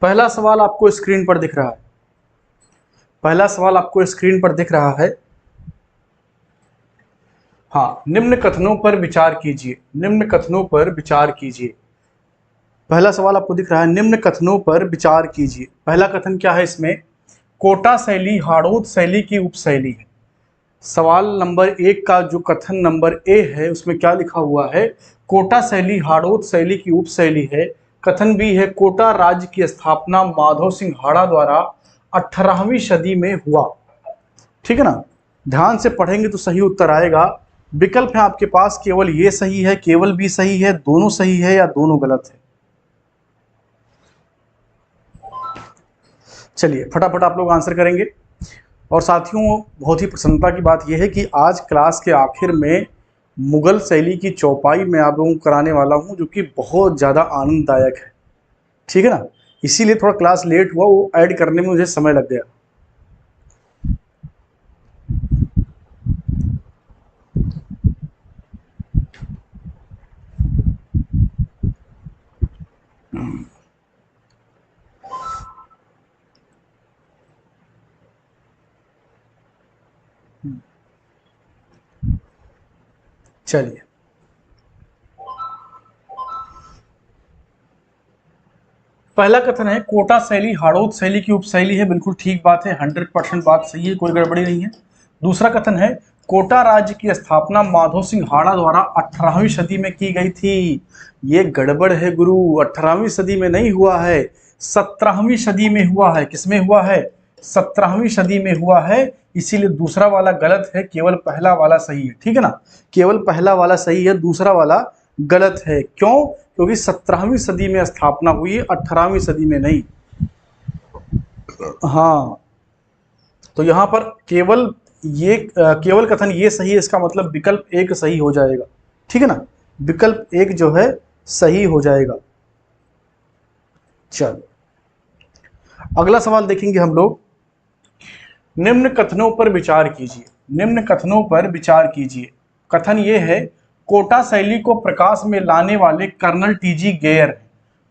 पहला सवाल आपको स्क्रीन पर दिख रहा है। पहला सवाल आपको स्क्रीन पर दिख रहा है। हाँ, निम्न कथनों पर विचार कीजिए। निम्न कथनों पर विचार कीजिए। पहला सवाल आपको दिख रहा है, निम्न कथनों पर विचार कीजिए। पहला कथन क्या है इसमें? कोटा शैली हाड़ौत शैली की उपशैली है। सवाल नंबर 1 का जो कथन नंबर ए है उसमें क्या लिखा हुआ है? कोटा शैली हाड़ौत शैली की उपशैली है। कथन बी है, कोटा राज्य की स्थापना माधव सिंह हाड़ा द्वारा 18वीं सदी में हुआ। ठीक है ना? ध्यान से पढ़ेंगे तो सही उत्तर आएगा। विकल्प है आपके पास, केवल ये सही है, केवल बी सही है, दोनों सही है या दोनों गलत है। चलिए फटाफट आप लोग आंसर करेंगे। और साथियों, बहुत ही प्रसन्नता की बात यह है कि आज क्लास के आखिर में मुगल शैली की चौपाई मैं आप लोगों को कराने वाला हूं, जो कि बहुत ज़्यादा आनंददायक है। ठीक है ना? इसीलिए थोड़ा क्लास लेट हुआ, वो ऐड करने में मुझे समय लग गया। चलिए, पहला कथन है, कोटा शैली हाड़ौत शैली की उपशैली है। बिल्कुल ठीक बात है, 100% बात सही है, कोई गड़बड़ी नहीं है। दूसरा कथन है, कोटा राज्य की स्थापना माधव सिंह हाड़ा द्वारा 18वीं सदी में की गई थी। ये गड़बड़ है गुरु, 18वीं सदी में नहीं हुआ है, 17वीं सदी में हुआ है। किसमें हुआ है? 17वीं सदी में हुआ है। इसीलिए दूसरा वाला गलत है, केवल पहला वाला सही है। ठीक है ना? केवल पहला वाला सही है, दूसरा वाला गलत है। क्यों? क्योंकि 17वीं सदी में स्थापना हुई है, 18वीं सदी में नहीं। हाँ, तो यहां पर केवल कथन ये सही है, इसका मतलब विकल्प एक सही हो जाएगा। ठीक है ना? विकल्प एक जो है सही हो जाएगा। चलो, अगला सवाल देखेंगे हम लोग। निम्न कथनों पर विचार कीजिए। निम्न कथनों पर विचार कीजिए। कथन ये है, कोटा शैली को प्रकाश में लाने वाले कर्नल टीजी गेयर हैं।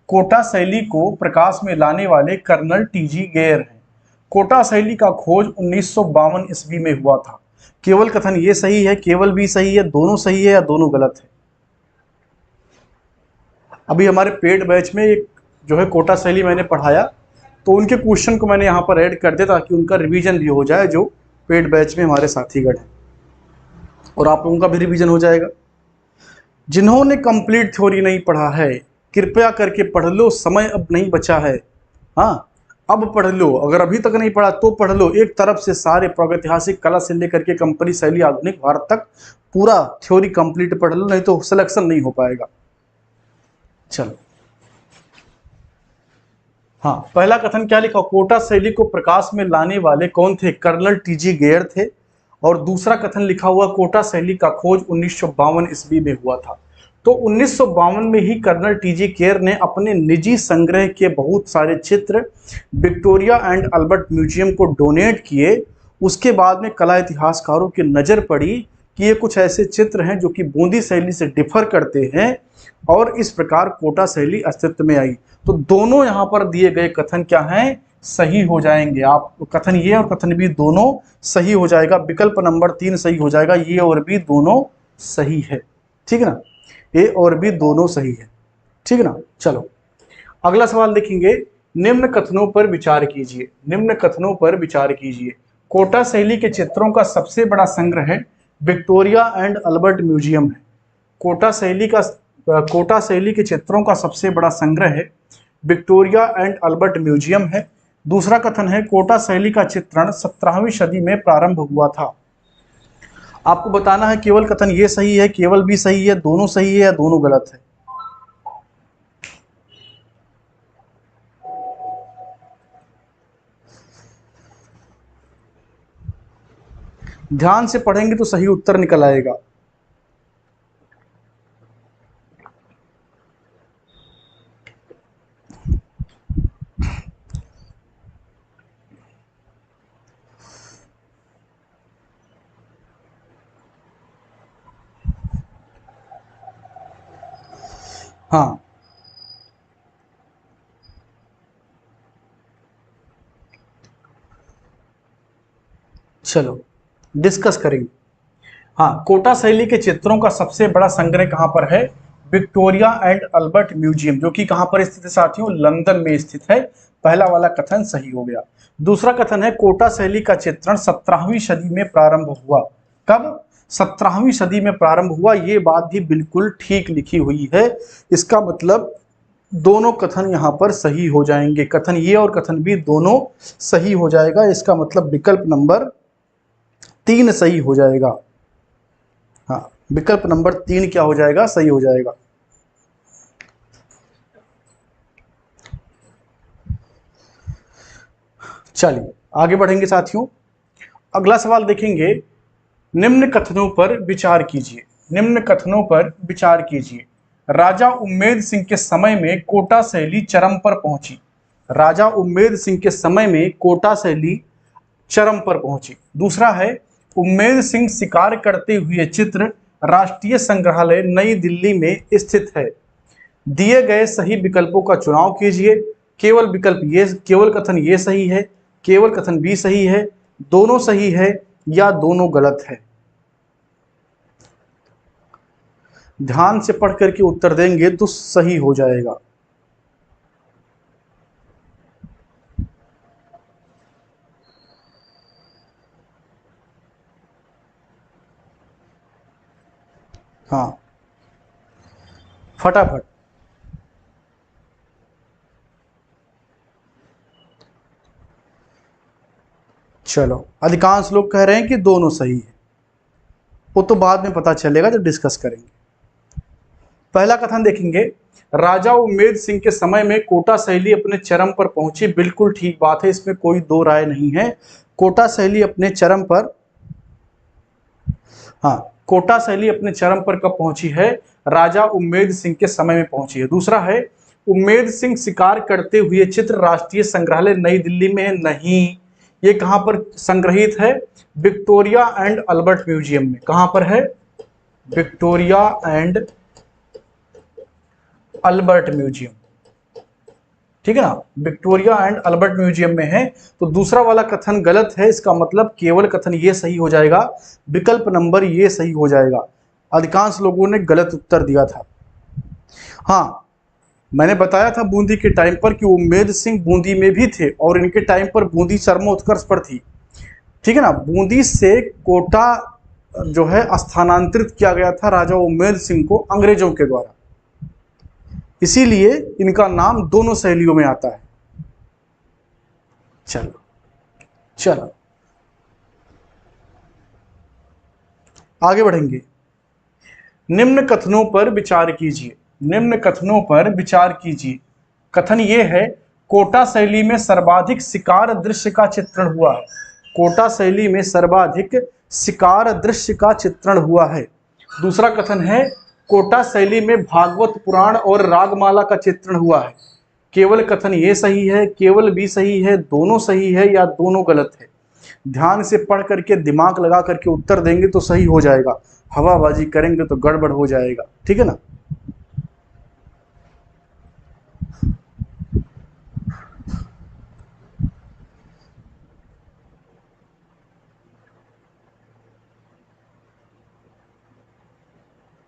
कोटा शैली को प्रकाश में लाने वाले कर्नल टीजी गेयर हैं। कोटा शैली का खोज 1952 ईस्वी में हुआ था। केवल कथन ये सही है, केवल भी सही है, दोनों सही है या दोनों गलत है। अभी हमारे पेड बैच में एक जो है कोटा शैली मैंने पढ़ाया, तो उनके क्वेश्चन को मैंने यहाँ पर ऐड कर दिया ताकि उनका रिवीजन भी हो जाए, जो पेड बैच में हमारे साथीगण हैं, और आप लोगों का भी रिवीजन हो जाएगा। जिन्होंने कंप्लीट थ्योरी नहीं पढ़ा है, कृपया करके पढ़ लो, समय अब नहीं बचा है। हाँ, अब पढ़ लो, अगर अभी तक नहीं पढ़ा तो पढ़ लो। एक तरफ से सारे प्रागैतिहासिक कला से लेकर के कंपनी शैली आधुनिक भारत तक पूरा थ्योरी कंप्लीट पढ़ लो, नहीं तो सिलेक्शन नहीं हो पाएगा। चलो, हाँ, पहला कथन क्या लिखा? कोटा शैली को प्रकाश में लाने वाले कौन थे? कर्नल टीजी गेयर थे। और दूसरा कथन लिखा हुआ, कोटा शैली का खोज 1952 ईस्वी में हुआ था। तो 1952 में ही कर्नल टीजी गेयर ने अपने निजी संग्रह के बहुत सारे चित्र विक्टोरिया एंड अल्बर्ट म्यूजियम को डोनेट किए। उसके बाद में कला इतिहासकारों की नज़र पड़ी कि ये कुछ ऐसे चित्र हैं जो कि बूंदी शैली से डिफर करते हैं, और इस प्रकार कोटा शैली अस्तित्व में आई। तो दोनों यहाँ पर दिए गए कथन क्या हैं? सही हो जाएंगे। आप कथन ये और कथन बी दोनों सही हो जाएगा। विकल्प नंबर 3 सही हो जाएगा, ये और बी दोनों सही है। ठीक है ना? ए और बी दोनों सही है। ठीक है ना? चलो, अगला सवाल देखेंगे। निम्न कथनों पर विचार कीजिए। निम्न कथनों पर विचार कीजिए। कोटा शैली के चित्रों का सबसे बड़ा संग्रह विक्टोरिया एंड अल्बर्ट म्यूजियम है। कोटा शैली के चित्रों का सबसे बड़ा संग्रह है विक्टोरिया एंड अल्बर्ट म्यूजियम है। दूसरा कथन है, कोटा शैली का चित्रण 17वीं सदी में प्रारंभ हुआ था। आपको बताना है केवल कथन ये सही है, केवल भी सही है, दोनों सही है या दोनों गलत है। ध्यान से पढ़ेंगे तो सही उत्तर निकल आएगा। हाँ, चलो डिस्कस करेंगे। हाँ, कोटा शैली के चित्रों का सबसे बड़ा संग्रह कहाँ पर है? विक्टोरिया एंड अल्बर्ट म्यूजियम, जो कि कहाँ पर स्थित है साथियों? लंदन में स्थित है। पहला वाला कथन सही हो गया। दूसरा कथन है कोटा शैली का चित्रण 17वीं सदी में प्रारंभ हुआ। कब? 17वीं सदी में प्रारंभ हुआ। ये बात भी बिल्कुल ठीक लिखी हुई है। इसका मतलब दोनों कथन यहाँ पर सही हो जाएंगे। कथन ये और कथन बी दोनों सही हो जाएगा। इसका मतलब विकल्प नंबर 3 सही हो जाएगा। हाँ, विकल्प नंबर 3 क्या हो जाएगा? सही हो जाएगा। चलिए आगे बढ़ेंगे साथियों। अगला सवाल देखेंगे। निम्न कथनों पर विचार कीजिए। निम्न कथनों पर विचार कीजिए। राजा उम्मेद सिंह के समय में कोटा शैली चरम पर पहुंची। राजा उम्मेद सिंह के समय में कोटा शैली चरम पर पहुंची। दूसरा है उम्मेद सिंह शिकार करते हुए चित्र राष्ट्रीय संग्रहालय नई दिल्ली में स्थित है। दिए गए सही विकल्पों का चुनाव कीजिए। केवल कथन ये सही है, केवल कथन बी सही है, दोनों सही है या दोनों गलत है। ध्यान से पढ़ करके उत्तर देंगे तो सही हो जाएगा। हाँ, फटाफट। चलो, अधिकांश लोग कह रहे हैं कि दोनों सही है। वो तो बाद में पता चलेगा जब डिस्कस करेंगे। पहला कथन देखेंगे। राजा उम्मेद सिंह के समय में कोटा शैली अपने चरम पर पहुंची। बिल्कुल ठीक बात है, इसमें कोई दो राय नहीं है। कोटा शैली अपने चरम पर, हाँ, कोटा शैली अपने चरम पर कब पहुंची है? राजा उम्मेद सिंह के समय में पहुंची है। दूसरा है उम्मेद सिंह शिकार करते हुए चित्र राष्ट्रीय संग्रहालय नई दिल्ली में है। नहीं, ये कहां पर संग्रहित है? विक्टोरिया एंड अल्बर्ट म्यूजियम में। कहां पर है? Victoria and Albert museum. ठीक है ना, विक्टोरिया एंड अल्बर्ट म्यूजियम में है। तो दूसरा वाला कथन गलत है। इसका मतलब केवल कथन ये सही हो जाएगा। विकल्प नंबर ये सही हो जाएगा। अधिकांश लोगों ने गलत उत्तर दिया था। हाँ, मैंने बताया था बूंदी के टाइम पर कि उम्मेद सिंह बूंदी में भी थे और इनके टाइम पर बूंदी चरमोत्कर्ष पर थी। ठीक है ना, बूंदी से कोटा जो है स्थानांतरित किया गया था राजा उम्मेद सिंह को अंग्रेजों के द्वारा। इसीलिए इनका नाम दोनों शैलियों में आता है। चलो चलो आगे बढ़ेंगे। निम्न कथनों पर विचार कीजिए। निम्न कथनों पर विचार कीजिए। कथन ये है कोटा शैली में सर्वाधिक शिकार दृश्य का चित्रण हुआ है। कोटा शैली में सर्वाधिक शिकार दृश्य का चित्रण हुआ है। दूसरा कथन है कोटा शैली में भागवत पुराण और रागमाला का चित्रण हुआ है। केवल कथन ये सही है, केवल भी सही है, दोनों सही है या दोनों गलत है। ध्यान से पढ़ करके दिमाग लगा करके उत्तर देंगे तो सही हो जाएगा। हवाबाजी करेंगे तो गड़बड़ हो जाएगा। ठीक है ना।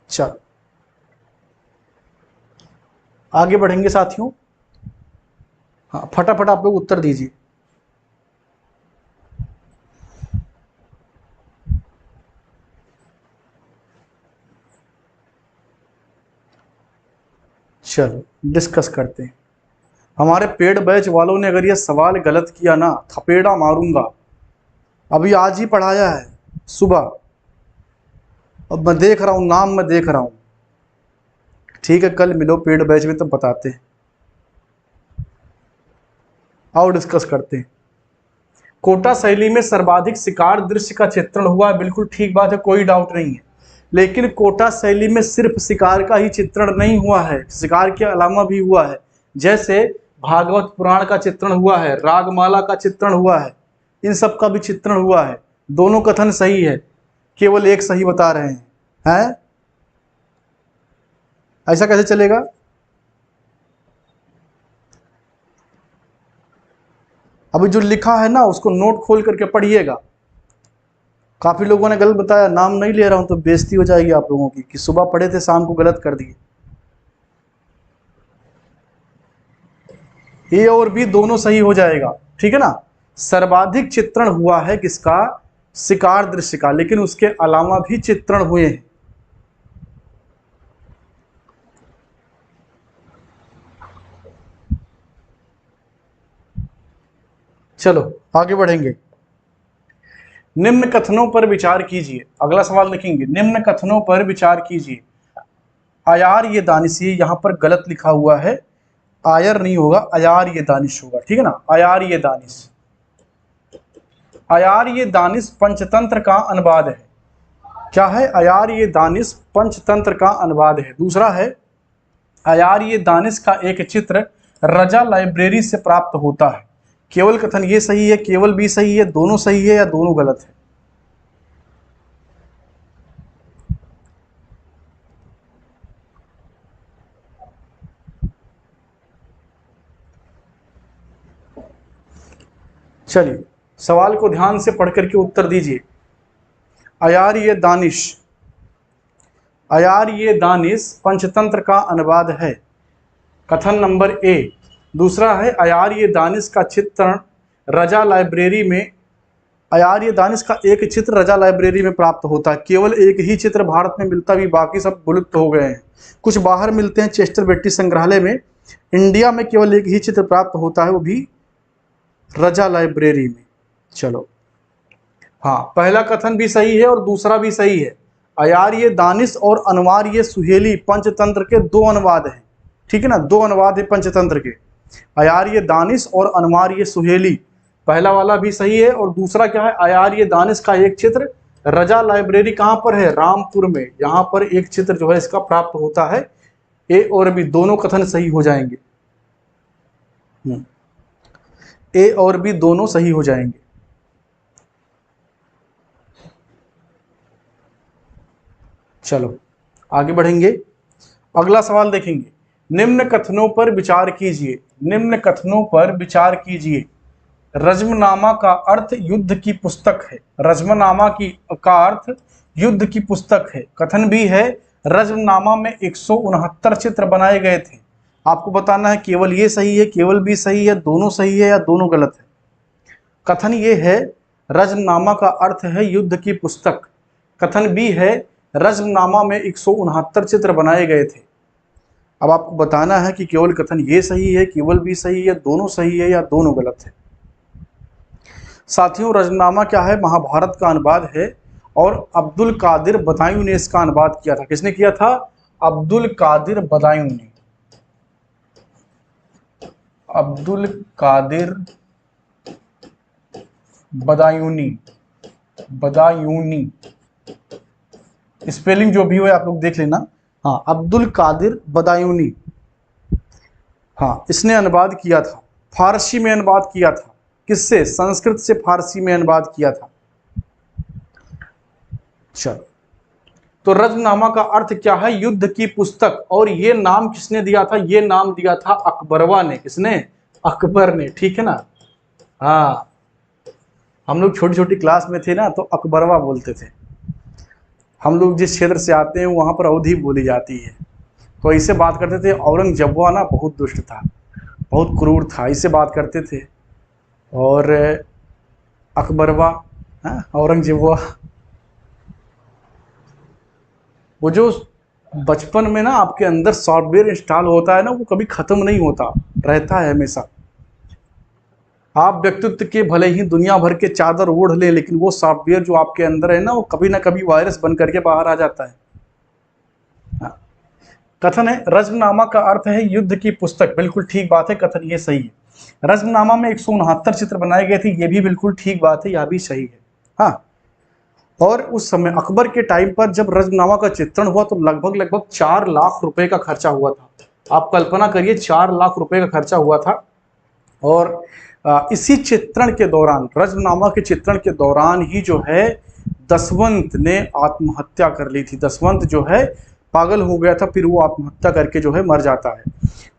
चलो आगे बढ़ेंगे साथियों। हाँ, फटाफट आप लोग उत्तर दीजिए। चलो डिस्कस करते हैं। हमारे पेड बैच वालों ने अगर ये सवाल गलत किया ना, थपेड़ा मारूंगा। अभी आज ही पढ़ाया है सुबह, अब मैं देख रहा हूँ नाम, मैं देख रहा हूँ। ठीक है, कल मिलो पेड बैच में, तब बताते हैं। आओ डिस्कस करते हैं। कोटा शैली में सर्वाधिक शिकार दृश्य का चित्रण हुआ है। बिल्कुल ठीक बात है, कोई डाउट नहीं है। लेकिन कोटा शैली में सिर्फ शिकार का ही चित्रण नहीं हुआ है, शिकार के अलावा भी हुआ है। जैसे भागवत पुराण का चित्रण हुआ है, रागमाला का चित्रण हुआ है, इन सब का भी चित्रण हुआ है। दोनों कथन सही है, केवल एक सही बता रहे हैं। ऐसा कैसे चलेगा? अभी जो लिखा है ना उसको नोट खोल करके पढ़िएगा। काफी लोगों ने गलत बताया, नाम नहीं ले रहा हूं तो बेइज्जती हो जाएगी आप लोगों की कि सुबह पढ़े थे शाम को गलत कर दिए। ए और बी दोनों सही हो जाएगा, ठीक है ना। सर्वाधिक चित्रण हुआ है किसका? शिकार दृश्य का, लेकिन उसके अलावा भी चित्रण हुए हैं। चलो आगे बढ़ेंगे। निम्न कथनों पर विचार कीजिए। अगला सवाल लिखेंगे, निम्न कथनों पर विचार कीजिए। आयार ये दानिश, ये यहां पर गलत लिखा हुआ है, आयर नहीं होगा, अयार ये दानिश होगा, ठीक है ना। अयार ये दानिश, अयार ये दानिश पंचतंत्र का अनुवाद है। क्या है? अयार ये दानिश पंचतंत्र का अनुवाद है। दूसरा है, अयार ये दानिश का एक चित्र रजा लाइब्रेरी से प्राप्त होता है। केवल कथन ये सही है, केवल भी सही है, दोनों सही है या दोनों गलत है? चलिए सवाल को ध्यान से पढ़ करके उत्तर दीजिए। अयार ये दानिश, अयार ये दानिश पंचतंत्र का अनुवाद है, कथन नंबर ए। दूसरा है, अयार ये दानिश का चित्रण रजा लाइब्रेरी में, अयार ये दानिश का एक चित्र रजा लाइब्रेरी में प्राप्त होता है। केवल एक ही चित्र भारत में मिलता भी, बाकी सब विलुप्त हो गए हैं। कुछ बाहर मिलते हैं चेस्टर बेट्टी संग्रहालय में, इंडिया में केवल एक ही चित्र प्राप्त होता है, वो भी रजा लाइब्रेरी में। चलो हाँ, पहला कथन भी सही है और दूसरा भी सही है। अयार ये दानिश और अनवार ये सुहेली पंचतंत्र के दो अनुवाद हैं, ठीक है ना, दो अनुवाद है पंचतंत्र के। अयार ये दानिश और अनवार ये सुहेली, पहला वाला भी सही है। और दूसरा क्या है? अयार ये दानिश का एक चित्र रजा लाइब्रेरी कहाँ पर है? रामपुर में, यहाँ पर एक चित्र जो है इसका प्राप्त होता है। ए और बी दोनों कथन सही हो जाएंगे, ए और बी दोनों सही हो जाएंगे। चलो आगे बढ़ेंगे, अगला सवाल देखेंगे। निम्न कथनों पर विचार कीजिए, निम्न कथनों पर विचार कीजिए। रज्मनामा का अर्थ युद्ध की पुस्तक है। रज्मनामा का अर्थ युद्ध की पुस्तक है। कथन भी है, रज्मनामा में 169 चित्र बनाए गए थे। आपको बताना है केवल ये सही है, केवल भी सही है, दोनों सही है या दोनों गलत है। कथन ये है, रज्मनामा का अर्थ है युद्ध की पुस्तक। कथन बी है, रज्मनामा में 169 चित्र बनाए गए थे। अब आपको बताना है कि केवल कथन ये सही है, केवल भी सही है, दोनों सही है या दोनों गलत है। साथियों, रज्मनामा क्या है? महाभारत का अनुवाद है और अब्दुल कादिर बदायूं ने इसका अनुवाद किया था। किसने किया था? अब्दुल कादिर बदायूं ने। अब्दुल कादिर बदायूनी, बदायूनी स्पेलिंग जो भी हो आप लोग देख लेना। हाँ, अब्दुल कादिर बदायूनी, हाँ, इसने अनुवाद किया था, फारसी में अनुवाद किया था। किससे? संस्कृत से फारसी में अनुवाद किया था। चलो, तो रज्मनामा का अर्थ क्या है? युद्ध की पुस्तक। और ये नाम किसने दिया था? ये नाम दिया था अकबरवा ने। किसने? अकबर ने, ठीक है ना। हाँ, हम लोग छोटी छोटी क्लास में थे ना तो अकबरवा बोलते थे। हम लोग जिस क्षेत्र से आते हैं वहाँ पर अवधी बोली जाती है, तो ऐसे बात करते थे। औरंगजेबवा ना बहुत दुष्ट था, बहुत क्रूर था, ऐसे बात करते थे। और अकबरवा, औरंगजेबवा, वो जो बचपन में ना आपके अंदर सॉफ्टवेयर इंस्टॉल होता है ना, वो कभी ख़त्म नहीं होता, रहता है हमेशा। आप व्यक्तित्व के भले ही दुनिया भर के चादर ओढ़ लें, लेकिन वो सॉफ्टवेयर जो आपके अंदर है ना, वो कभी ना कभी वायरस बन करके बाहर आ जाता है। कथन है, रज्मनामा का अर्थ है युद्ध की पुस्तक। बिल्कुल ठीक बात है, कथन ये सही है। रज्मनामा में 169 चित्र बनाए गए थे, ये भी बिल्कुल ठीक बात है, यह भी सही है। हाँ, और उस समय अकबर के टाइम पर जब रज्मनामा का चित्रण हुआ तो लगभग 4 लाख रुपए का खर्चा हुआ था। आप कल्पना करिए, 4 लाख रुपए का खर्चा हुआ था। और इसी चित्रण के दौरान, रज्मनामा के चित्रण के दौरान ही जो है दसवंत ने आत्महत्या कर ली थी। दसवंत जो है पागल हो गया था, फिर वो आत्महत्या करके जो है मर जाता है।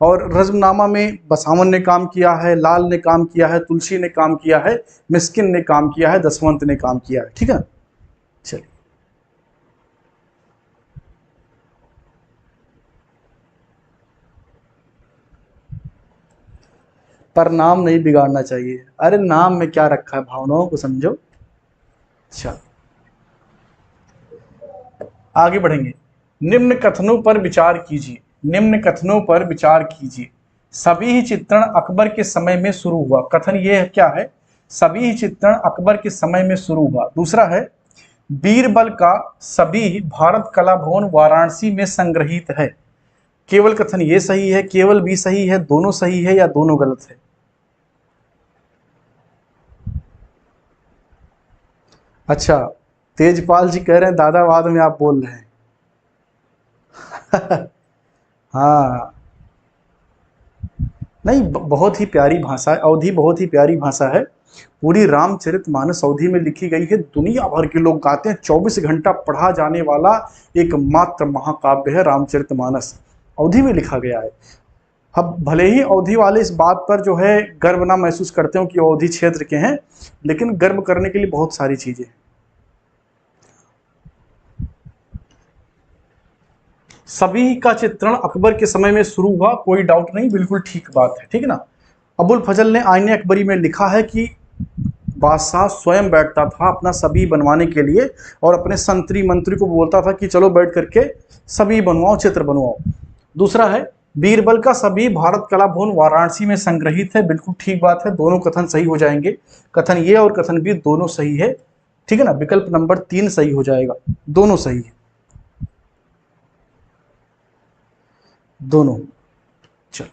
और रज्मनामा में बसावन ने काम किया है, लाल ने काम किया है, तुलसी ने काम किया है, मिस्किन ने काम किया है, दसवंत ने काम किया है, ठीक है। पर नाम नहीं बिगाड़ना चाहिए। अरे नाम में क्या रखा है, भावनाओं को समझो। अच्छा, आगे बढ़ेंगे। निम्न कथनों पर विचार कीजिए, निम्न कथनों पर विचार कीजिए। सभी ही चित्रण अकबर के समय में शुरू हुआ। कथन ये क्या है? सभी ही चित्रण अकबर के समय में शुरू हुआ। दूसरा है, बीरबल का सभी भारत कला भवन वाराणसी में संग्रहित है। केवल कथन ये सही है, केवल भी सही है, दोनों सही है या दोनों गलत है? अच्छा, तेजपाल जी कह रहे हैं दादा बाद में आप बोल रहे हैं। हाँ, नहीं, बहुत ही प्यारी भाषा है अवधी, बहुत ही प्यारी भाषा है। पूरी रामचरितमानस अवधी में लिखी गई है, दुनिया भर के लोग गाते हैं, 24 घंटा पढ़ा जाने वाला एकमात्र महाकाव्य है रामचरितमानस, अवधी में लिखा गया है। अब भले ही अवधी वाले इस बात पर जो है गर्व ना महसूस करते हो कि अवधी क्षेत्र के हैं, लेकिन गर्व करने के लिए बहुत सारी चीजें हैं। सभी का चित्रण अकबर के समय में शुरू हुआ, कोई डाउट नहीं, बिल्कुल ठीक बात है, ठीक है ना। अबुल फजल ने आईने अकबरी में लिखा है कि बादशाह स्वयं बैठता था अपना सभी बनवाने के लिए और अपने संतरी मंत्री को बोलता था कि चलो बैठ करके सभी बनवाओ, चित्र बनवाओ। दूसरा है, बीरबल का सभी भारत कला भवन वाराणसी में संग्रहित है। बिल्कुल ठीक बात है, दोनों कथन सही हो जाएंगे। कथन ये और कथन बी दोनों सही है, ठीक है ना। विकल्प नंबर 3 सही हो जाएगा, दोनों सही है, दोनों। चलो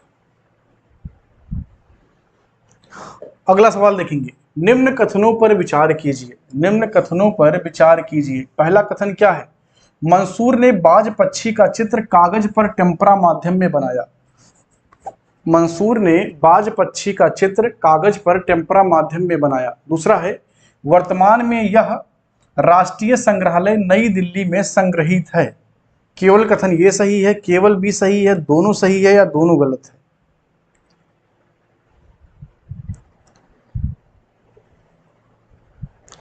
अगला सवाल देखेंगे। निम्न कथनों पर विचार कीजिए, निम्न कथनों पर विचार कीजिए। पहला कथन क्या है? मंसूर ने बाज पक्षी का चित्र कागज पर टेम्परा माध्यम में बनाया। मंसूर ने बाज पक्षी का चित्र कागज पर टेम्परा माध्यम में बनाया। दूसरा है, वर्तमान में यह राष्ट्रीय संग्रहालय नई दिल्ली में संग्रहित है। केवल कथन ये सही है, केवल भी सही है, दोनों सही है या दोनों गलत है?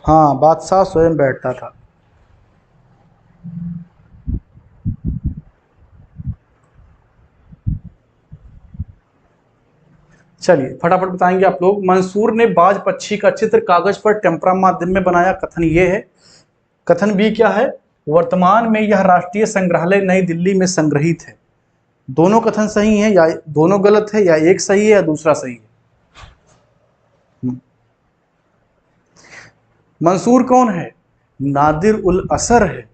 हाँ, बादशाह स्वयं बैठता था। चलिए फटाफट बताएंगे आप लोग। मंसूर ने बाज पक्षी का चित्र कागज पर टेम्परा माध्यम में बनाया, कथन ये है। कथन बी क्या है? वर्तमान में यह राष्ट्रीय संग्रहालय नई दिल्ली में संग्रहित है। दोनों कथन सही हैं या दोनों गलत है, या एक सही है या दूसरा सही है? मंसूर कौन है? नादिर उल असर है।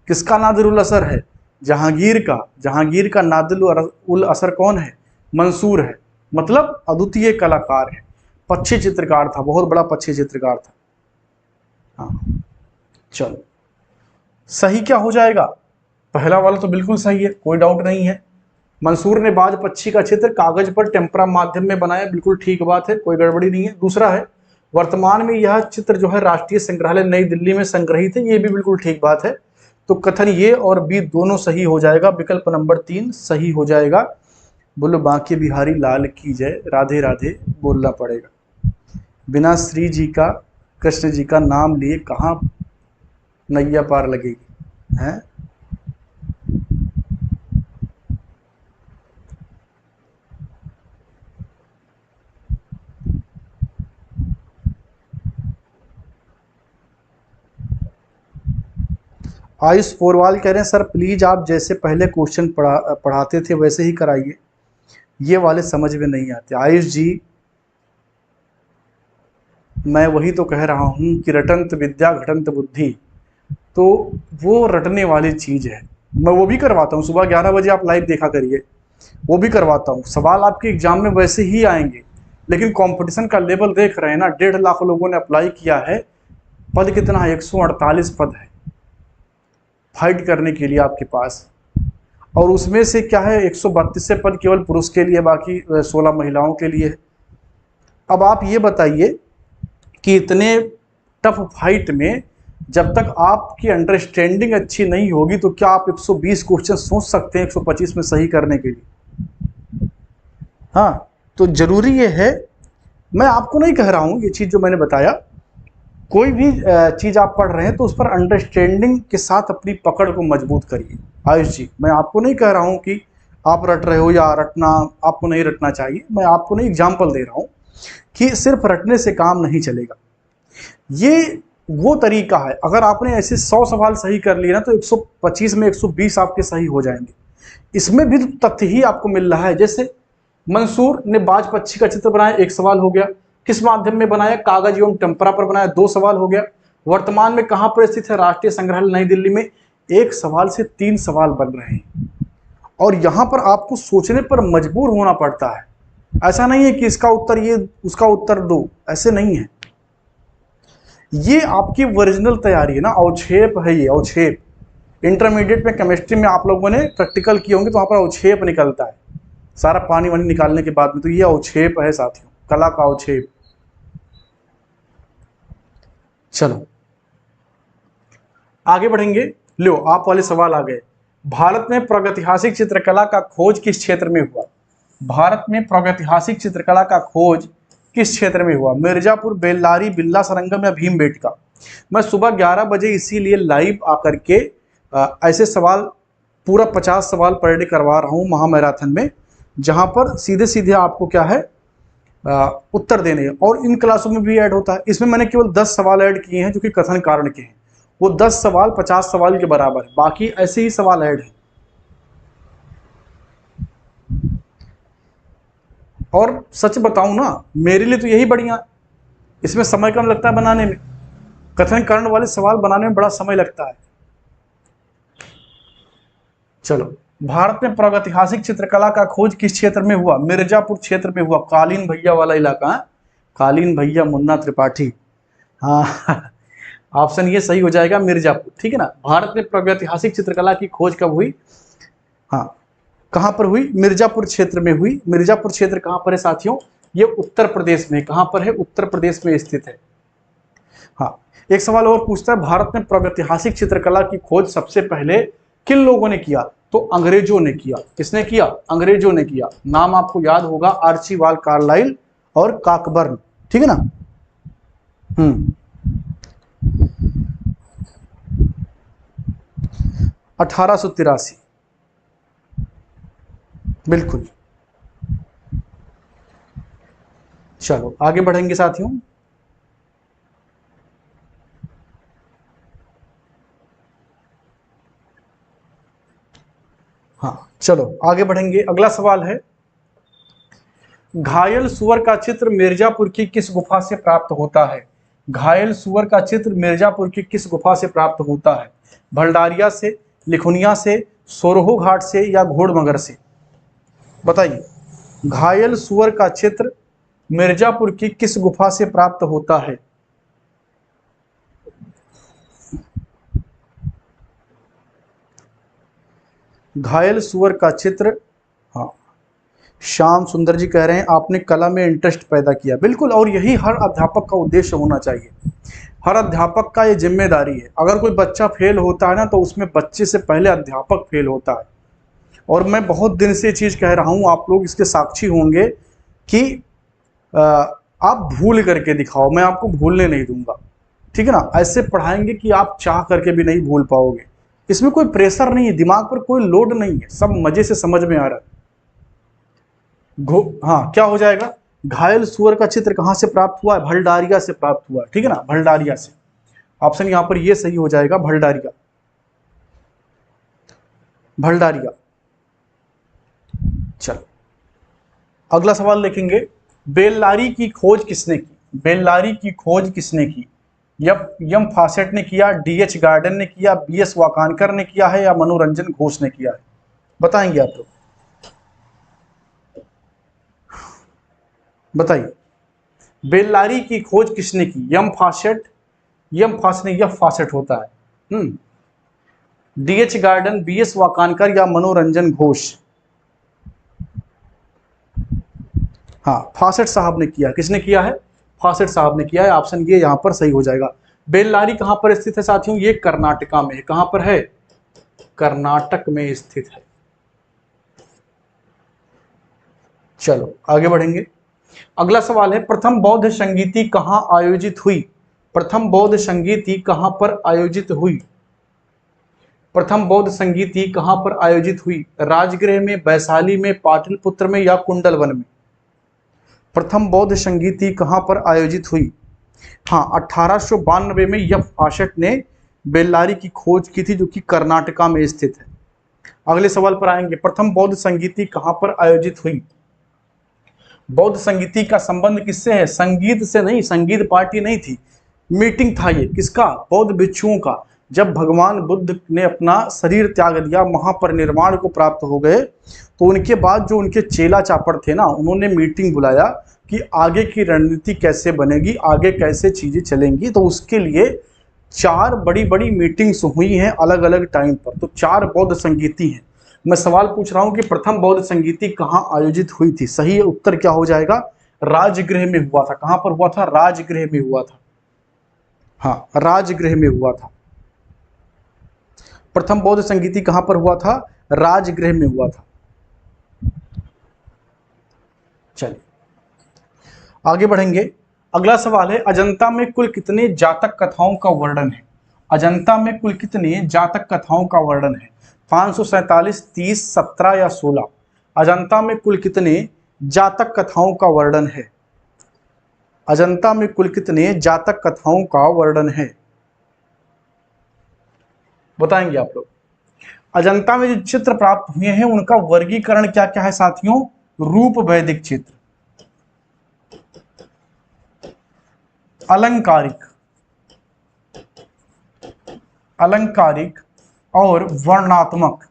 किसका नादिर उल असर है? जहांगीर का। जहांगीर का नादिर उल असर कौन है? मंसूर है। मतलब अद्वितीय कलाकार है, पक्षी चित्रकार था, बहुत बड़ा पक्षी चित्रकार था। हाँ, चलो सही क्या हो जाएगा? पहला वाला तो बिल्कुल सही है, कोई डाउट नहीं है। मंसूर ने बाज पक्षी का चित्र कागज पर टेम्परा माध्यम में बनाया, बिल्कुल ठीक बात है, कोई गड़बड़ी नहीं है। दूसरा है, वर्तमान में यह चित्र जो है राष्ट्रीय संग्रहालय नई दिल्ली में संग्रहित है, ये भी बिल्कुल ठीक बात है। तो कथन ये और बी दोनों सही हो जाएगा, विकल्प नंबर 3 सही हो जाएगा। बोलो बांके बिहारी लाल की जय, राधे राधे बोलना पड़ेगा। बिना श्री जी का, कृष्ण जी का नाम लिए कहाँ नैया पार लगेगी, हैं? आयुष पोरवाल कह रहे हैं सर प्लीज आप जैसे पहले क्वेश्चन पढ़ाते थे वैसे ही कराइए, ये वाले समझ में नहीं आते। आयुष जी, मैं वही तो कह रहा हूँ कि रटंत विद्या घटंत बुद्धि, तो वो रटने वाली चीज है। मैं वो भी करवाता हूँ, सुबह 11 बजे आप लाइव देखा करिए, वो भी करवाता हूँ। सवाल आपके एग्जाम में वैसे ही आएंगे, लेकिन कंपटीशन का लेवल देख रहे हैं ना, 1.5 लाख लोगों ने अप्लाई किया है, पद कितना है? 148 पद है फाइट करने के लिए आपके पास, और उसमें से क्या है 132 से पद केवल पुरुष के लिए, बाकी 16 महिलाओं के लिए है। अब आप ये बताइए कि इतने टफ फाइट में जब तक आपकी अंडरस्टैंडिंग अच्छी नहीं होगी तो क्या आप 120 क्वेश्चन सोच सकते हैं 125 में सही करने के लिए? हाँ, तो जरूरी ये है, मैं आपको नहीं कह रहा हूं ये चीज जो मैंने बताया, कोई भी चीज आप पढ़ रहे हैं तो उस पर अंडरस्टैंडिंग के साथ अपनी पकड़ को मजबूत करिए। आयुष जी, मैं आपको नहीं कह रहा हूं कि आप रट रहे हो या रटना आपको नहीं रटना चाहिए, मैं आपको नहीं एग्जाम्पल दे रहा हूं कि सिर्फ रटने से काम नहीं चलेगा। ये वो तरीका है, अगर आपने ऐसे 100 सवाल सही कर लिए ना तो 125 में 120 आपके सही हो जाएंगे। इसमें भी तो तथ्य ही आपको मिल रहा है। जैसे मंसूर ने बाज पक्षी का चित्र बनाया, 1 सवाल हो गया। किस माध्यम में बनाया? कागज एवं टेम्परा पर बनाया, 2 सवाल हो गया। वर्तमान में कहां पर स्थित है? राष्ट्रीय संग्रहालय नई दिल्ली में। 1 सवाल से 3 सवाल बन रहे हैं और यहां पर आपको सोचने पर मजबूर होना पड़ता है। ऐसा नहीं है कि इसका उत्तर ये, उसका उत्तर दो, ऐसे नहीं है। ये आपकी ओरिजिनल तैयारी है ना, अवक्षेप है ये, अवक्षेप। इंटरमीडिएट में केमिस्ट्री में आप लोगों ने प्रैक्टिकल किए होंगे तो वहां पर अवक्षेप निकलता है, सारा पानी वानी निकालने के बाद में, तो ये अवक्षेप है साथियों, कला का अवक्षेप। चलो आगे बढ़ेंगे। लो आप वाले सवाल आ गए। भारत में प्रागैतिहासिक चित्रकला का खोज किस क्षेत्र में हुआ? भारत में प्रागैतिहासिक चित्रकला का खोज किस क्षेत्र में हुआ? मिर्जापुर, बेल्लारी, बिल्ला सरंगम या भीमबेटका? मैं सुबह 11 बजे इसीलिए लाइव आकर के ऐसे सवाल पूरा 50 सवाल पर डे करवा रहा हूं महामैराथन में, जहां पर सीधे सीधे आपको क्या है उत्तर देने हैं। और इन क्लासों में भी ऐड होता है। इसमें मैंने केवल 10 सवाल ऐड किए हैं जो कि कथन कारण के हैं। वो 10 सवाल 50 सवाल के बराबर है, बाकी ऐसे ही सवाल ऐड हैं। और सच बताऊं ना, मेरे लिए तो यही बढ़िया है, इसमें समय कम लगता है बनाने में। कथन करण वाले सवाल बनाने में बड़ा समय लगता है। चलो, भारत में प्रागैतिहासिक चित्रकला का खोज किस क्षेत्र में हुआ? मिर्जापुर क्षेत्र में हुआ। कालीन भैया वाला इलाका है, कालीन भैया, मुन्ना त्रिपाठी। हाँ ऑप्शन ये सही हो जाएगा, मिर्जापुर। ठीक है ना। भारत में प्रागैतिहासिक चित्रकला की खोज कब हुई? हाँ, कहां पर हुई? मिर्जापुर क्षेत्र में हुई। मिर्जापुर क्षेत्र कहां पर है साथियों? ये उत्तर प्रदेश में। कहां पर है? उत्तर प्रदेश में स्थित है। हाँ, एक सवाल और पूछता है, भारत में प्रागैतिहासिक चित्रकला की खोज सबसे पहले किन लोगों ने किया? तो अंग्रेजों ने किया। किसने किया? अंग्रेजों ने किया। नाम आपको याद होगा, आर्चीबाल्ड कार्लाइल और कॉकबर्न। ठीक है ना। 1883, बिल्कुल। चलो आगे बढ़ेंगे साथियों। हाँ चलो आगे बढ़ेंगे। अगला सवाल है, घायल सुअर का चित्र मिर्जापुर की किस गुफा से प्राप्त होता है? घायल सुअर का चित्र मिर्जापुर की किस गुफा से प्राप्त होता है? भंडारिया से, लिखुनिया से, सोरहो घाट से या घोड़मगर से? बताइए। घायल सुअर का चित्र मिर्जापुर की किस गुफा से प्राप्त होता है? घायल सुअर का चित्र, हाँ, श्याम सुंदर जी कह रहे हैं आपने कला में इंटरेस्ट पैदा किया। बिल्कुल, और यही हर अध्यापक का उद्देश्य होना चाहिए। हर अध्यापक का ये जिम्मेदारी है। अगर कोई बच्चा फेल होता है ना, तो उसमें बच्चे से पहले अध्यापक फेल होता है। और मैं बहुत दिन से ये चीज़ कह रहा हूँ, आप लोग इसके साक्षी होंगे कि आप भूल करके दिखाओ, मैं आपको भूलने नहीं दूंगा। ठीक है ना। ऐसे पढ़ाएंगे कि आप चाह करके भी नहीं भूल पाओगे। इसमें कोई प्रेशर नहीं है, दिमाग पर कोई लोड नहीं है, सब मजे से समझ में आ रहा है। हाँ, क्या हो जाएगा? घायल सुअर का चित्र कहां से प्राप्त हुआ है? भलडारिया से प्राप्त हुआ है। ठीक है ना, भलडारिया से। ऑप्शन यहां पर ये सही हो जाएगा, भलडारिया। भलडारिया। चलो अगला सवाल देखेंगे, बेल्लारी की खोज किसने की? बेल्लारी की खोज किसने की? एम फॉसेट ने किया, डीएच गार्डन ने किया, बीएस वाकानकर ने किया है या मनोरंजन घोष ने किया है? बताएंगे आप लोग, बताइए। बेल्लारी की खोज किसने की? एम फॉसेट नहीं, यह फॉसेट होता है। डीएच गार्डन, बीएस वाकानकर या मनोरंजन घोष? हाँ, फॉसेट साहब ने किया। किसने किया है? फॉसेट साहब ने किया है। ऑप्शन ये यहां पर सही हो जाएगा। बेल्लारी कहां पर स्थित है साथियों? ये कर्नाटका में है। कहां पर है? कर्नाटक में स्थित है। चलो आगे बढ़ेंगे। अगला सवाल है, प्रथम बौद्ध संगीति कहां आयोजित हुई? प्रथम बौद्ध संगीति कहां पर आयोजित हुई? प्रथम बौद्ध संगीति कहां पर आयोजित हुई? राजगृह में, वैशाली में, पाटलिपुत्र में या कुंडलवन में? प्रथम बौद्ध संगीति कहाँ पर आयोजित हुई? हाँ, 1892 में एफ आशट ने बेल्लारी की खोज की थी, जो कि कर्नाटका में स्थित है। अगले सवाल पर आएंगे, प्रथम बौद्ध संगीति कहाँ पर आयोजित हुई? बौद्ध संगीति का संबंध किससे है? संगीत से नहीं, संगीत पार्टी नहीं थी, मीटिंग था ये। किसका? बौद्ध भिक्षुओं का। जब भगवान बुद्ध ने अपना शरीर त्याग दिया, महापरिनिर्वाण को प्राप्त हो गए, तो उनके बाद जो उनके चेला चापड़ थे ना, उन्होंने मीटिंग बुलाया कि आगे की रणनीति कैसे बनेगी, आगे कैसे चीजें चलेंगी। तो उसके लिए 4 बड़ी बड़ी मीटिंग्स हुई हैं अलग अलग टाइम पर। तो 4 बौद्ध संगीति हैं। मैं सवाल पूछ रहा हूं कि प्रथम बौद्ध संगीति कहाँ आयोजित हुई थी? सही उत्तर क्या हो जाएगा? राजगृह में हुआ था। कहां पर हुआ था? राजगृह में हुआ था। हाँ, राजगृह में हुआ था। प्रथम बौद्ध संगीति कहां पर हुआ था? राजगृह में हुआ था। चलिए आगे बढ़ेंगे। अगला सवाल है, अजंता में कुल कितने जातक कथाओं का वर्णन है? अजंता में कुल कितने जातक कथाओं का वर्णन है? 547, 30, 17 या 16? अजंता में कुल कितने जातक कथाओं का वर्णन है? अजंता में कुल कितने जातक कथाओं का वर्णन है? बताएंगे आप लोग। अजंता में जो चित्र प्राप्त हुए हैं उनका वर्गीकरण क्या क्या है साथियों? रूप वैदिक चित्र, अलंकारिक, अलंकारिक और वर्णनात्मक।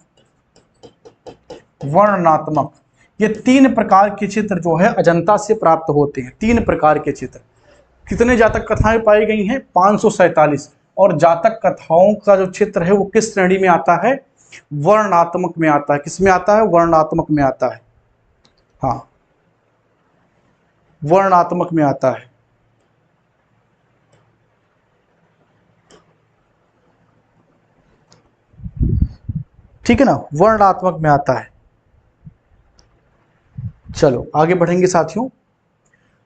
वर्णनात्मक, ये 3 प्रकार के चित्र जो है अजंता से प्राप्त होते हैं। 3 प्रकार के चित्र। कितने जातक कथाएं पाई गई हैं? 547। और जातक कथाओं का जो चित्र है वो किस श्रेणी में आता है? वर्णनात्मक में आता है। किस में आता है? वर्णनात्मक में आता है। हाँ, वर्णनात्मक में आता है। ठीक है ना, वर्णनात्मक में आता है। चलो आगे बढ़ेंगे साथियों।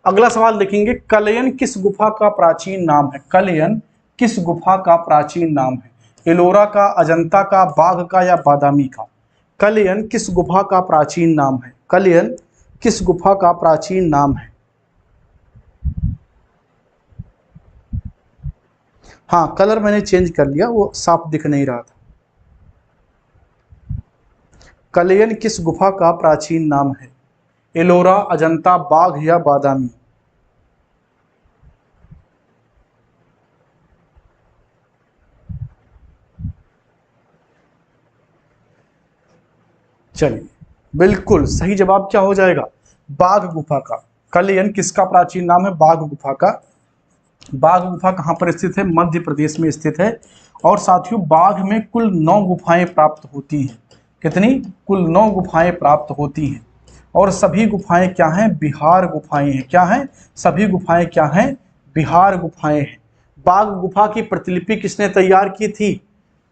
अगला सवाल देखेंगे, कलयन किस गुफा का प्राचीन नाम है? कलयन किस गुफा का प्राचीन नाम है? एलोरा का, अजंता का, बाघ का या बादामी का? कलयन किस गुफा का प्राचीन नाम है? कलयन किस गुफा का प्राचीन नाम है? हाँ, कलर मैंने चेंज कर लिया, वो साफ दिख नहीं रहा था। कलयन किस गुफा का प्राचीन नाम है? एलोरा, अजंता, बाघ या बादामी? चलिए, बिल्कुल सही जवाब क्या हो जाएगा? बाघ गुफा का। कलयन किसका प्राचीन नाम है? बाघ गुफा का। बाघ गुफा कहाँ पर स्थित है? मध्य प्रदेश में स्थित है। और साथियों, बाघ में कुल 9 गुफाएं प्राप्त होती हैं। कितनी? कुल 9 गुफाएं प्राप्त होती हैं। और सभी गुफाएं क्या हैं? बिहार गुफाएं हैं। क्या हैं? सभी गुफाएं क्या हैं? बिहार गुफाएं हैं। बाघ गुफा की प्रतिलिपि किसने तैयार की थी?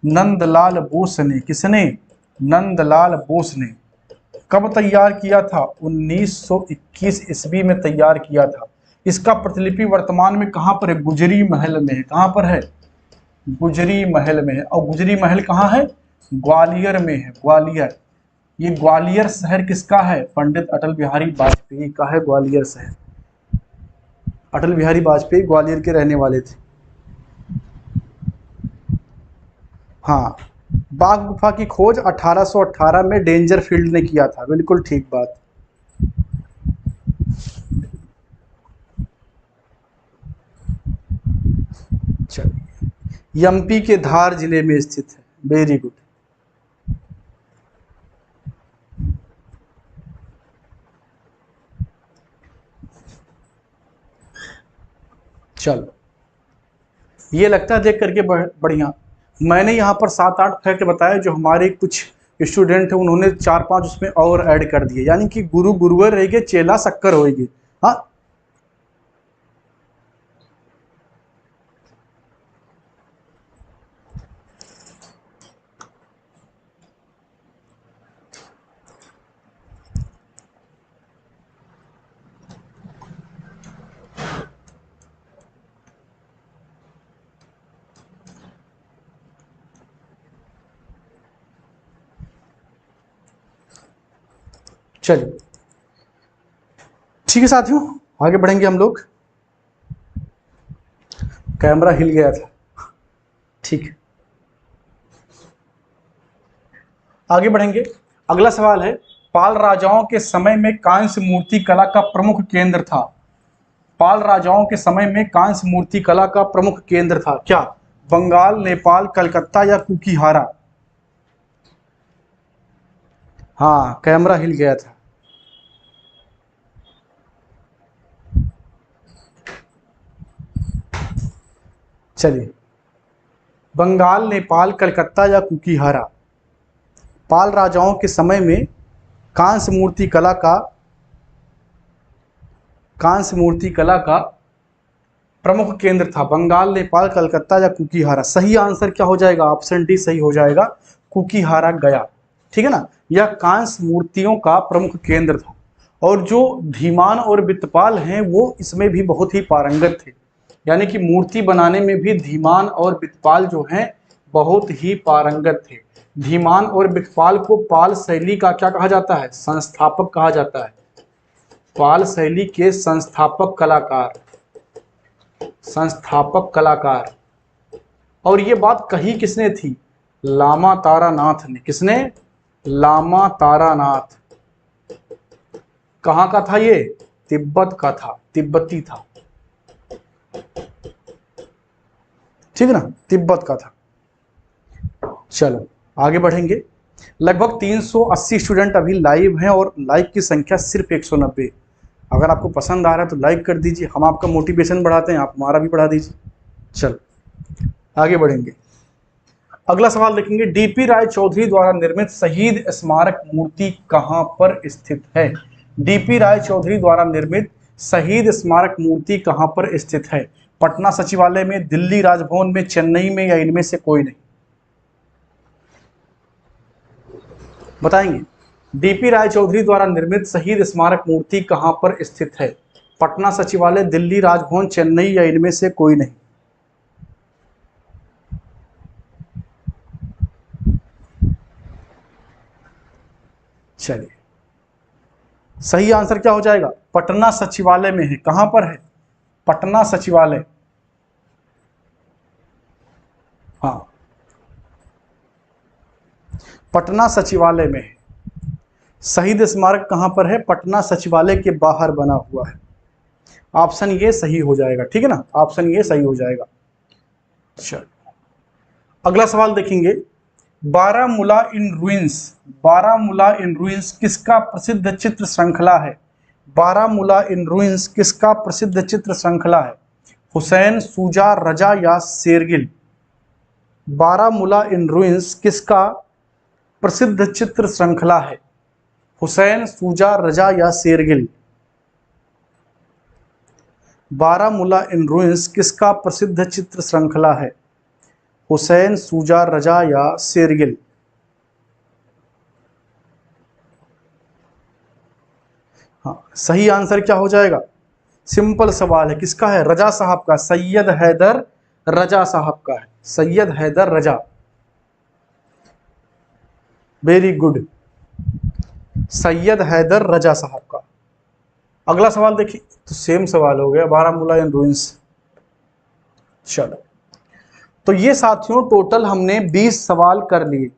नंदलाल बोस ने। किसने? नंदलाल बोस ने। कब तैयार किया था? 1921 ईस्वी में तैयार किया था। इसका प्रतिलिपि वर्तमान में कहां पर है? गुजरी महल में है। कहां पर है? गुजरी महल में है। और गुजरी महल कहां है? ग्वालियर में है। ग्वालियर। ये ग्वालियर शहर किसका है? पंडित अटल बिहारी वाजपेयी का है ग्वालियर शहर। अटल बिहारी वाजपेयी ग्वालियर के रहने वाले थे। हाँ, बाघ गुफा की खोज 1818 में डेंजर फील्ड ने किया था। बिल्कुल ठीक बात। चलिए, एमपी के धार जिले में स्थित है। Very good. चलो, ये लगता है देख करके बढ़िया। मैंने यहाँ पर 7-8 फैक्ट बताए, जो हमारे कुछ स्टूडेंट हैं उन्होंने 4-5 उसमें और ऐड कर दिए। यानी कि गुरु गुरुवर रहेगी, चेला शक्कर होगी। हाँ, चलिए ठीक। ठीक है साथियों, आगे बढ़ेंगे हम लोग। कैमरा हिल गया था, ठीक है, आगे बढ़ेंगे। अगला सवाल है, पाल राजाओं के समय में कांस्य मूर्ति कला का प्रमुख केंद्र था। पाल राजाओं के समय में कांस्य मूर्ति कला का प्रमुख केंद्र था, क्या बंगाल, नेपाल, कलकत्ता या कुकीहारा? हाँ, कैमरा हिल गया था। चलिए, बंगाल, नेपाल, कलकत्ता या कुकीहारा? पाल राजाओं के समय में कांस्य मूर्ति कला का प्रमुख केंद्र था बंगाल, नेपाल, कलकत्ता या कुकीहारा? सही आंसर क्या हो जाएगा? ऑप्शन डी सही हो जाएगा, कुकीहारा गया। ठीक है ना, यह कांस्य मूर्तियों का प्रमुख केंद्र था। और जो धीमान और बितपाल हैं वो इसमें भी बहुत ही पारंगत थे, यानी कि मूर्ति बनाने में भी धीमान और बितपाल जो हैं बहुत ही पारंगत थे। धीमान और बितपाल को पाल शैली का क्या कहा जाता है? संस्थापक कहा जाता है। पाल शैली के संस्थापक कलाकार। और ये बात कही किसने थी? लामा तारानाथ ने। किसने? लामा तारानाथ। कहाँ का था ये? तिब्बत का था, तिब्बती था, ठीक है ना, तिब्बत का था। चलो आगे बढ़ेंगे। लगभग 380 स्टूडेंट अभी लाइव हैं और लाइक की संख्या सिर्फ 190। अगर आपको पसंद आ रहा है तो लाइक कर दीजिए, हम आपका मोटिवेशन बढ़ाते हैं, आप हमारा भी बढ़ा दीजिए। चलो आगे बढ़ेंगे। अगला सवाल देखेंगे, डीपी राय चौधरी द्वारा निर्मित शहीद स्मारक मूर्ति कहां पर स्थित है? डीपी राय चौधरी द्वारा निर्मित शहीद स्मारक मूर्ति कहां पर स्थित है? पटना सचिवालय में, दिल्ली राजभवन में, चेन्नई में या इनमें से कोई नहीं? बताएंगे। डीपी राय चौधरी द्वारा निर्मित शहीद स्मारक मूर्ति कहां पर स्थित है? पटना सचिवालय, दिल्ली राजभवन, चेन्नई या इनमें से कोई नहीं? चलिए, सही आंसर क्या हो जाएगा? पटना सचिवालय में है। कहां पर है? पटना सचिवालय। हाँ, पटना सचिवालय में है। शहीद स्मारक कहां पर है? पटना सचिवालय के बाहर बना हुआ है। ऑप्शन ये सही हो जाएगा, ठीक है ना, ऑप्शन ये सही हो जाएगा। चलो अगला सवाल देखेंगे, बारामूला इन रूइंस किसका प्रसिद्ध चित्र श्रृंखला है? बारामूला इन रूइंस किसका प्रसिद्ध चित्र श्रृंखला है? हुसैन, सूजा, रजा या शेरगिल? बारामूला इन रूइंस किसका प्रसिद्ध चित्र श्रृंखला है? हुसैन, सूजा, रजा या शेरगिल? बारामूला इन रूइंस किसका प्रसिद्ध चित्र श्रृंखला है? हुसैन, सूजा, रजा या शेरगिल? हाँ, सही आंसर क्या हो जाएगा? सिंपल सवाल है, किसका है? रजा साहब का, सैयद हैदर रजा साहब का है, सैयद हैदर रजा। वेरी गुड, सैयद हैदर रजा साहब का। अगला सवाल देखिए, तो सेम सवाल हो गया, बारामूला इन रूइंस। चलो, तो ये साथियों टोटल हमने 20 सवाल कर लिए।